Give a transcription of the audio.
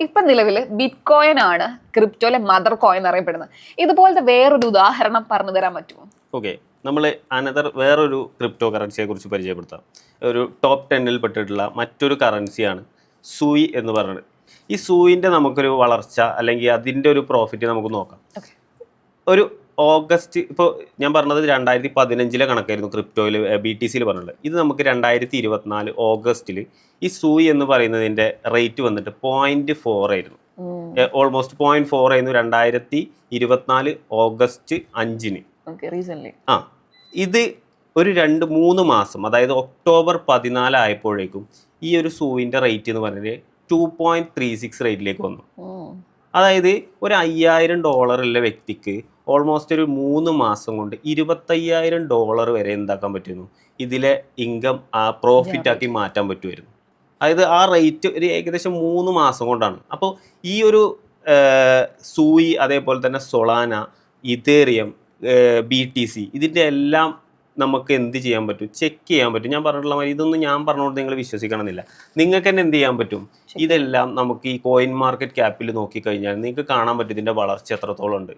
ഇപ്പൊ നിലവിൽ bit coin ആണ് ക്രിപ്റ്റോയിലെ മദർ കോയിൻ അറിയപ്പെടുന്നത്. ഇതുപോലത്തെ വേറൊരു ഉദാഹരണം പറഞ്ഞു തരാൻ പറ്റുമോ? ഓക്കെ, നമ്മൾ വേറൊരു ക്രിപ്റ്റോ കറൻസിയെ കുറിച്ച് പരിചയപ്പെടുത്താം. ഒരു ടോപ്പ് 10-ൽ പെട്ടിട്ടുള്ള മറ്റൊരു കറൻസിയാണ് സൂയി എന്ന് പറയുന്നത്. ഈ സൂയിൻ്റെ നമുക്കൊരു വളർച്ച അല്ലെങ്കിൽ അതിൻ്റെ ഒരു പ്രോഫിറ്റ് നമുക്ക് നോക്കാം. ഒരു ഓഗസ്റ്റ്, ഇപ്പോൾ ഞാൻ പറഞ്ഞത് 2015 കണക്കായിരുന്നു ക്രിപ്റ്റോയിൽ BTC പറഞ്ഞത്. ഇത് നമുക്ക് 2024 ഓഗസ്റ്റിൽ ഈ സൂയി എന്ന് പറയുന്നതിൻ്റെ റേറ്റ് വന്നിട്ട് 0.4 ആയിരുന്നു. ഓൾമോസ്റ്റ് 0.4 ആയിരുന്നു 2024 ഓഗസ്റ്റ് 5-ന്. ആ, ഇത് ഒരു 2-3 മാസം, അതായത് ഒക്ടോബർ 14 ആയപ്പോഴേക്കും ഈ ഒരു സൂവിൻ്റെ റേറ്റ് എന്ന് പറഞ്ഞത് 2.36 റേറ്റിലേക്ക് വന്നു. അതായത് ഒരു $5,000 ഉള്ള വ്യക്തിക്ക് ഓൾമോസ്റ്റ് ഒരു 3 മാസം കൊണ്ട് $25,000 വരെ എന്താക്കാൻ പറ്റുന്നു, ഇതിലെ ഇൻകം പ്രോഫിറ്റ് ആക്കി മാറ്റാൻ പറ്റുമായിരുന്നു. അതായത് ആ റേറ്റ് ഒരു ഏകദേശം 3 മാസം കൊണ്ടാണ്. അപ്പോൾ ഈ ഒരു സൂയി, അതേപോലെ തന്നെ സൊളാന, ഇതേറിയം, BTC, ഇതിൻ്റെ എല്ലാം നമുക്ക് എന്ത് ചെയ്യാൻ പറ്റും, ചെക്ക് ചെയ്യാൻ പറ്റും. ഞാൻ പറഞ്ഞിട്ടുള്ള മാതിരി ഇതൊന്നും ഞാൻ പറഞ്ഞുകൊണ്ട് നിങ്ങൾ വിശ്വസിക്കണമെന്നില്ല. നിങ്ങൾക്ക് തന്നെ എന്ത് ചെയ്യാൻ പറ്റും, ഇതെല്ലാം നമുക്ക് ഈ കോയിൻ മാർക്കറ്റ് ക്യാപ്പിൽ നോക്കിക്കഴിഞ്ഞാൽ നിങ്ങൾക്ക് കാണാൻ പറ്റും ഇതിൻ്റെ വളർച്ച എത്രത്തോളം ഉണ്ട്.